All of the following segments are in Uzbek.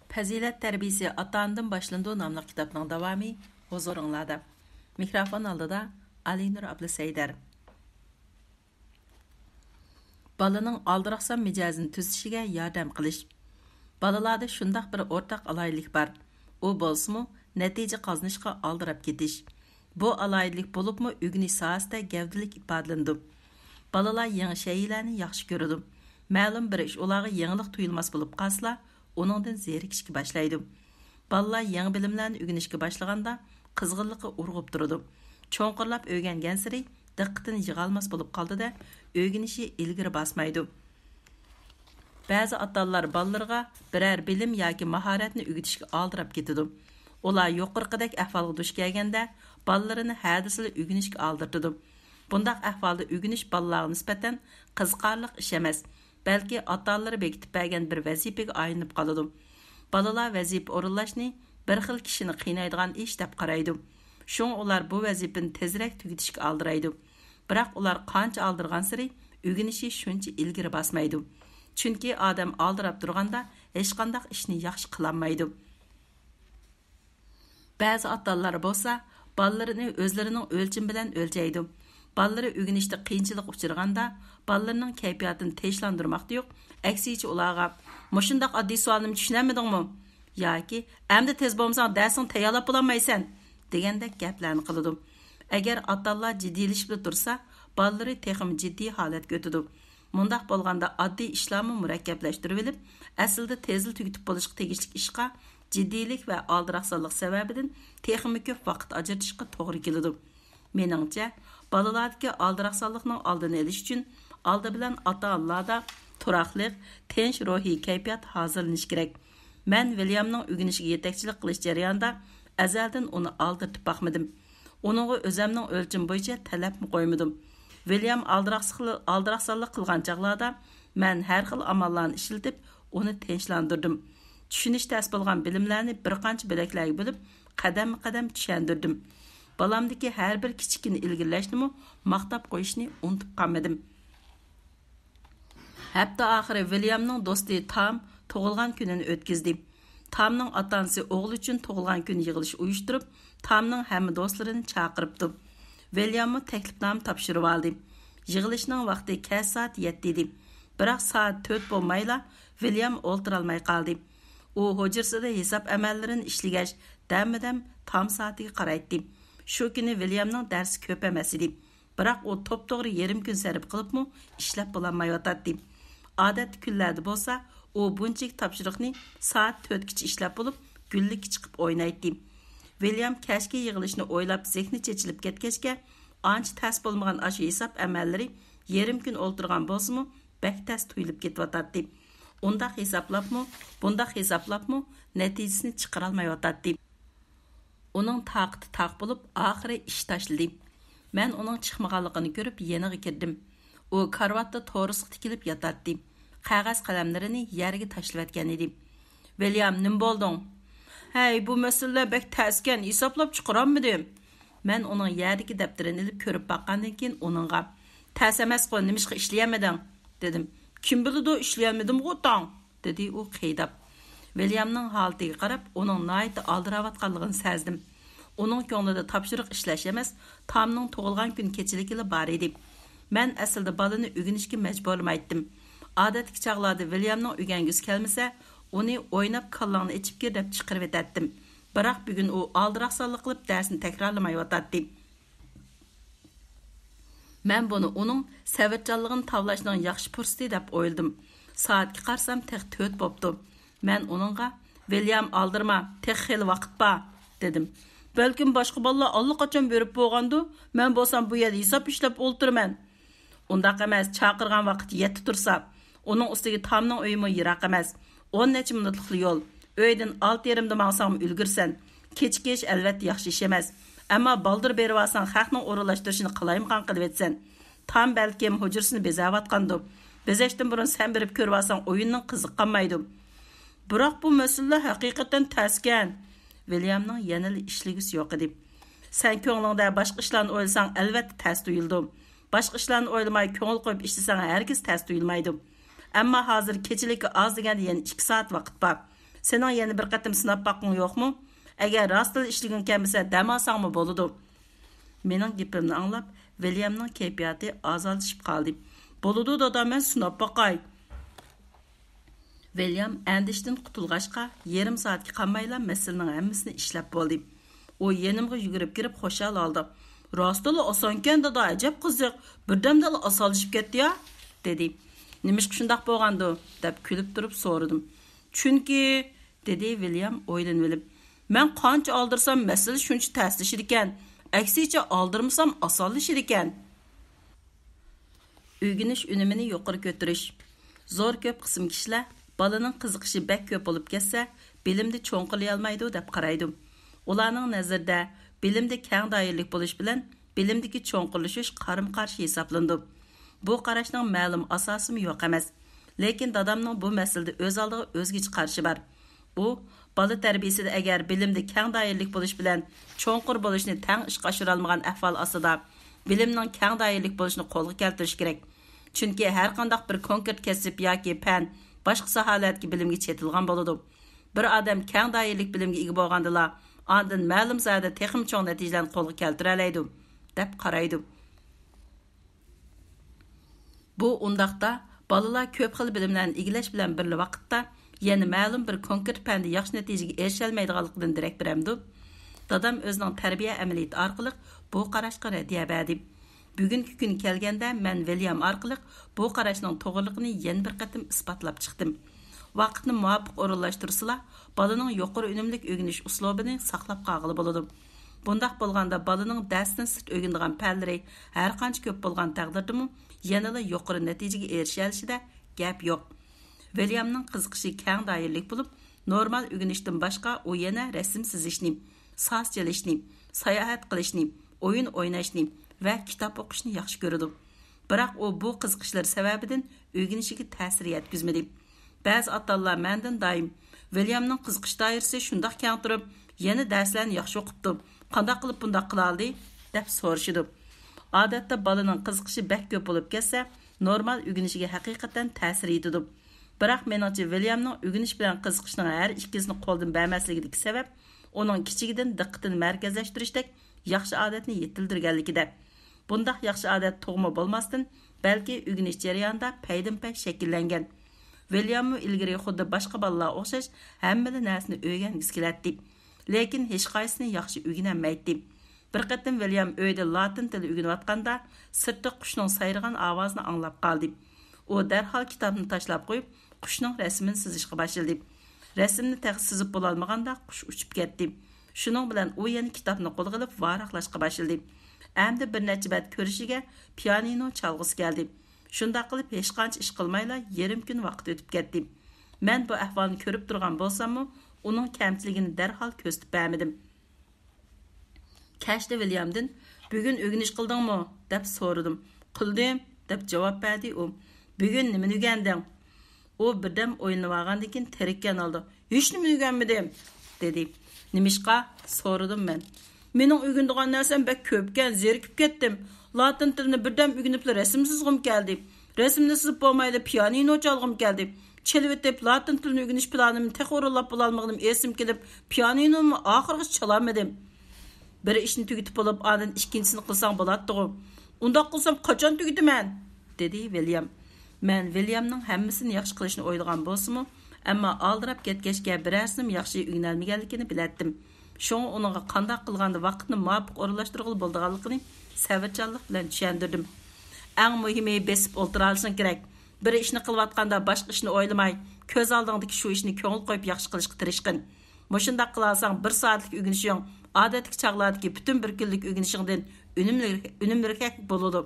Fazilat tərbiyesi ata-onadan başlandı namlıq kitabının davamı huzuringlarda. Mikrofon oldida Alinur Abdusaydar. Balaning aldiraqsam mijozini tuzishiga yordam qilish. Balalarda shundaq bir o'rtaq alaylik bor. U bo'lsa-mu, natija qozonishga aldirab ketish. Bu alaylik bo'libmi, o'g'inish sohasida gavdalik ifodalandi. Balalar yangi shaylarni yaxshi ko'radi. Ma'lum bir ish ularga yangilik tuyulmas bo'lib qolsa, onundan zerikishga başlaydı. Balalar yangi bilimlarni o'rganishga boshlaganda qizg'inligi urg'ib turadi. Cho'nqirlab o'rgangansiri diqqatini yig'olmas bo'lib qoldi-da, o'rganishi ilgari bosmaydi. Ba'zi ota-onalar balalarga biror bilim yoki mahoratni o'rgatishga oldirib ketadi. Ular yuqorqidek ahvolga duch kelganda balalarini hadisli o'rganishga oldiradi. Bundaq ahvolda o'rganish balalarga nisbatan qiziqarli ish emas, balki ota-onalar bekitib bergan bir vazifaga aylanib qoladi. Balalar vazifa o'rinlashni bir xil kishini qiynaydigan ish deb qaraydi. Shun ular bu vazifani tezroq tugatishga oldiraydi. Biroq ular qancha oldirgan sari o'rganishi shuncha ilgari bosmaydi. Chunki odam oldirab turganda hech qanday ishni yaxshi qila olmaydi. Ba'zi ota-onalar bo'lsa, balalarini o'zlarining o'lchim bilan o'lchaydi. Balları o'rganishda qiyinchilik uchraganda, ballarning kayfiyatini tinchlantirmoqda yo'q, aksicha ularga "Mushundaq oddiy savolni tushunamidingmi?" yoki "Endi tez bo'lmasang darsing tayyorlab bo'lmaysan" degandek gaplarni qiladi. Agar ota-onalar jiddiylashib tursa, balları texim jiddiy holatga o'tadi. Mundaq bo'lganda oddiy ishlarni murakkablashtirib olib, aslida tezlik tugatib bo'lishga tegishli ishqa jiddiylik va oldiraqsonlik sababidan texim ko'p vaqt ajratishga to'g'ri keladi. Meningcha, balalardagi oldiraqsonlikning oldini olish uchun oldi bilan ota-onalarda turaqliq, tinch ruhiy kayfiyat hozirlanish kerak. Men Williamning o'rganishiga yetakchilik qilish jarayonida azaldan uni oldirtib boqmadim. Uningga o'zimning o'lchim bo'yicha talabni qo'ymadim. William oldiraqsonlik qilgan chaqlarda men har xil amallarni ishlatib, uni tinchlantirdim. Tushunish tas bo'lgan bilimlarni bir qancha bo'laklarga bo'lib, qadam-qadam tushuntirdim. Balamdaki her bir kichikini ilgirlashni maqtab qo'yishni unutib qolmadim. Hatta oxiri Williamning do'sti Tom tug'ilgan kunini o'tkazdi. Tomning ota-onasi o'g'li uchun tug'ilgan kun yig'ilish uyushtirib, Tomning hamma do'stlarini chaqiribdi. Williamni taklifnoma topshirib oldi. Yig'ilishning vaqti kech soat 7 edi. Biroq soat 4 bo'lmayla William o'ltira olmay qoldi. U hujrasida hisob amallarini ishlagach, dam-dam Tom soatiga qaraydi. Shu kuni Williamning darsi ko'p emas edi. Biroq u to'p-to'g'ri yarim kun sarf qilibmi, ishlab bo'lmayotdi. Odat kunlarda bo'lsa, u bunchalik topshiriqni soat 4 gacha ishlab bo'lib, gullik chiqib o'ynaydi. William kashki yig'ilishni o'ylab zehni chechilib ketgachga, ancha tas bo'lmagan ashu hisob amallari yarim kun o'ltirgan bo'lsa-mu, bak tas tuyulib ketayotdi. Undaq hisoblabmi, natijasini chiqara olmayotdi. Onun taqati taq bo'lib, oxiri ish tashladi. Men uning chiqmaganligini ko'rib, yeniga kirdim. U karvatda to'g'risiq tikilib yotadi. Qog'oz qalamlarini yerga tashlab atgan edi. "William, nim bo'lding?" "Hey, bu masala bek taskan, hisoblab chiqarammidim?" Men uning yerdagi daftarini olib ko'rib baqqandan keyin uningga "Tas emas-ku, nimishqa ishlayameding?" dedim. "Kim biladi, ishlayolmadim-ku tong?" dedi u qiydab. Williamning holatiga qarab, uning nihoyatda aldiravotganligini sezdim. Uning ko'nglida topshiriq ishlash emas, Tomning tug'ilgan kun kechiligi bor edi. Men aslida balani o'rganishga majburlamaydim. Odatdagi chaqlarda Williamning o'rgangisi kelmasa, uni o'ynab kallangni ichib kir deb chiqarib etatdim. Biroq bugun u oldiraqsonlik qilib darsni takrorlamayotdi. Men buni uning savatjonligini tavlashning yaxshi fursati deb o'yladim. Soatga qarsam tek 4 bo'pti. Men onunğa, "William aldırma, tek xil vaqt ba" dedim. "Belkim boshqa bolalar allaqachon berib bo'lgandu, men bo'lsam bu yerda hisob ishlab o'ltiraman." "Undaq emas, chaqirgan vaqt yetib tursa, uning ustiga Tomning uyimi yiroq emas. 10 necha minutlik yo'l. Uydan 6:30da mangsam ulgursan. Kechkish albatta yaxshi ish emas. Ammo baldir berib olsang, xalqning o'rinlashtirishini qilaymaqan qilib etsan. Tom balkim hujrasini bezayotgandu. Bezashdan burun sen berib ko'rib olsang, o'yinning qiziqqanmaydi." Biroq bu masala haqiqatan taskan. Williamning yana ishligisi yo'q edi. Sen ko'nglingda boshqa ishlarni o'ylasang, albatta tas tuyuldi. Boshqa ishlarni o'ylamay ko'ngil qo'yib ishlasang, hargiz tas tuyulmaydi. Ammo hozir kechilik oz deganda yana 2 soat vaqt bor. Sening yana bir qatim sinab baqqing yo'qmi? Agar rostla ishlagan kelmasa, dam olsangmi bo'ladi. Mening gapimni anglab, Williamning kayfiyati azalishib qoldi. Bo'ladi dada, men sinab baqay. William andishdan qutulg'achqa yarim soatga qolmayla masalaning hammasini ishlab bo'ldi. U yenimga yugurib kirib xo'shal oldi. Rostla osonkan dada, ajab qiziq. Birdamda osonlashib ketdi-ya, dedi. Nimishqa shundaq bo'lgandi, deb kulib turib so'radim. Chunki, dedi William o'ylanib olib, men qancha oldirsam masala shuncha ta'sirlashir ekan, aksicha oldirmasam osonlashir ekan. O'rganish unumini yuqori ko'tarish. Zo'r ko'p qism kishilar balaning qiziqishi bak ko'p bo'lib ketsa, bilimni cho'nqilay olmaydi deb qaraydi. Ularning nazarida bilimda keng doiralik bo'lish bilan bilimdagi cho'nqilishish qarim-qarshi hisoblandi. Bu qarashning ma'lum asosi yo'q emas. Lekin dadamning bu masalada o'z oldiga o'zgacha qarashi bor. U bola tarbiyasida agar bilimda keng doiralik bo'lish bilan cho'nqir bo'lishni tang ishga oshira olmagan ahvol ostida bilimning keng doiralik bo'lishini qo'lga keltirish kerak. Chunki har qanday bir konkret kasb yoki fan boshqa sohalardagi bilimga chetilgan bo'ladi. Bir odam keng doiralik bilimga ega bo'lgandila, ondan ma'lum sohada texnik cho'ng natijalarni qo'lga keltira oladi deb qaraydi. Bu undaqda balalar ko'p xil bilimlarni egallash bilan bir vaqtda yana ma'lum bir konkret fanda yaxshi natijaga erisha olmaydiganligidan darak beramdi. Dadam o'zining tarbiya amaliyoti orqali bu qarashga raddiya berdi. Bugungi kun kelganda men William orqali bu qarashning to'g'riligini yana bir qatim isbotlab chiqdim. Vaqtni muvofiq o'rinlashtirsalar, balaning yuqori unumli o'rganish uslubini saqlab qolg'ili bo'ladi. Bundaq bo'lganda balaning darsdan sirt o'rganadigan fanlari har qancha ko'p bo'lgan taqdirdami, yanada yuqori natijaga erisha olishida gap yo'q. Williamning qiziqishi keng doiralik bo'lib, normal o'rganishdan boshqa u yana rasm chizishni, so'z chalishni, sayohat qilishni, o'yin o'ynashni va kitob o'qishni yaxshi ko'radi. Biroq u bu qiziqishlar sababidan o'rganishiga ta'sir yetkazmadi. Ba'zi ota-onalar mendan doim Williamning qiziqish doirasi shundoq keng turib, yana darslarni yaxshi o'qibdi. Qanday qilib bunday qila oldi deb so'rashdi. Odatda bolaning qiziqishi bak ko'p bo'lib ketsa, normal o'rganishiga haqiqatan ta'sir etadi. Biroq meningcha Williamning o'rganish bilan qiziqishning har ikkisini qo'ldan bermasligidagi sabab uning kichigidan diqqatini markazlashtirishdek yaxshi odatni yetildirganligida. Bundaq yaxshi odat tug'ma bo'lmasdan, balki o'rganish jarayonida paydin-pay shakllangan. William ilgari xuddi boshqa bolalar o'xshash hamma narsani o'rgangisi keladi. Lekin hech qaysini yaxshi o'rganolmaydi. Bir qatim William uyda latin tili o'rganayotganda sirtda qushning sayrag'an ovozini anglab qoldi. U darhol kitobni tashlab qo'yib, qushning rasmini chizishga boshladi. Rasmni taqib chizib bo'la olmaganda qush uchib ketdi. Shuning bilan u yana kitobni qo'lga olib varaqlashga boshladi. Endi bir necha bat ko'rishiga pianino chalg'isi keldi. Shunda qilib hech qancha ish qilmayla yarim kun vaqt o'tib ketdi. Men bu ahvolni ko'rib turgan bo'lsam-mu, uning kamchiligini darhol ko'rsatib bermadim. Kashda Williamdan "Bugun o'rganish qildingmi?" deb so'radim. "Qildim" deb javob berdi u. "Bugun nima o'rganding?" U birdam o'ylanib olgandan keyin tirikkan oldi. "Hech nima o'rganmadim" dedi. "Nimishqa?" so'radim men. "Mening o'rganadigan narsam bak ko'pkan, zerikib ketdim. Latin tilini birdam o'rganib rasm chizg'im keldi. Rasmni chizib bo'lmaydi, pianino chalg'im keldi. Chelvetib latin tilini o'rganish planimni to'g'rilab bo'lolmadim, esim kelib, pianinoni oxirgacha chalolmadim. Bir ishni tugatib bo'lib, ondan ikkinchisini qilsam bo'ladi-ku. Undaq qilsam qachon tugataman?" dedi William. Men Williamning hammasini yaxshi qilishni o'ylagan bo'lsam-mu, ammo aldirab ketgachga birarsim yaxshi o'rganolmaganligini bilatdim. Şoň onuňa qanday qilganda vaqtni muvofiq o'rinlashtirg'ili bo'lganligini savatchanlik bilan tushundirdim. Eng muhimi besib o'tira olishing kerak. Bir ishni qilayotganda boshqa ishni o'ylamay, ko'z oldingdagi shu ishni ko'ngil qo'yib yaxshi qilishga tirishqin. Mushundaq qilasan 1 soatlik o'rganishing odatdagi chaqlardagi butun bir kunlik o'rganishingdan unumliroq bo'ladi.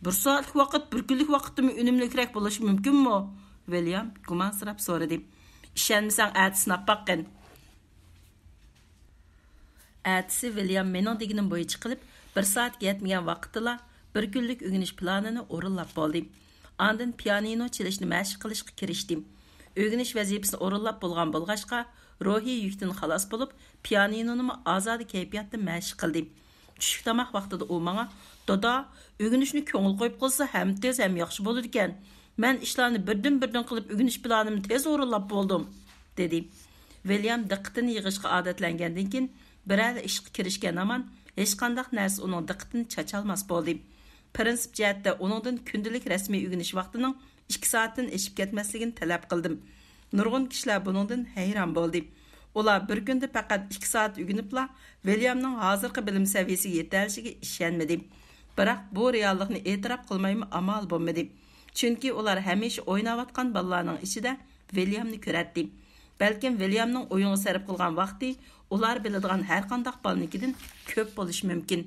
1 soatlik vaqt 1 kunlik vaqtdimi unumliroq bo'lishi mumkinmi? William gumansirab so'radi. Ishonmasang ati sinab baqqin. Atisi William mening deganim bo'yicha qilib 1 soatga yetmagan vaqtda 1 kunlik o'rganish planini o'rinlab bo'ldi. Ondan pianino chalishni mashq qilishga kirishdim. O'rganish vazifasini o'rinlab bo'lgan bo'lg'achqa ruhiy yukdan xalos bo'lib, pianinoni ozod kayfiyatda mashq qildim. Tushlik tomoq vaqtida u menga "Dada, o'rganishni ko'ngil qo'yib qilsa ham tez ham yaxshi bo'lar ekan. Men ishlarni birdan-birdan qilib o'rganish planimni tez o'rinlab bo'ldim" dedi. William diqqətini yığışqa odatlangandan keyin birər ishqa kirishgan aman hech qandaq narsa uning diqqətini chachalmas bo'ldi. Prinsip jihatda uningdan kundalik rasmiy o'rganish vaqtining 2 soatdan eshib ketmasligini talab qildim. Nurg'un kishilar buningdan hayron bo'ldi. Ular bir kunda faqat 2 soat o'rganibla Williamning hozirgi bilim saviyasiga yetishiga ishonmadi. Biroq bu reallikni e'tirof qilmaymi amal bo'lmadi. Chunki ular hamisha o'ynayotgan bolalarning ichida Williamni ko'ratdi. Balkim Williamning o'yinga sarf qilgan vaqti ular biladigan har qanday bolanikidan ko'p bo'lishi mumkin.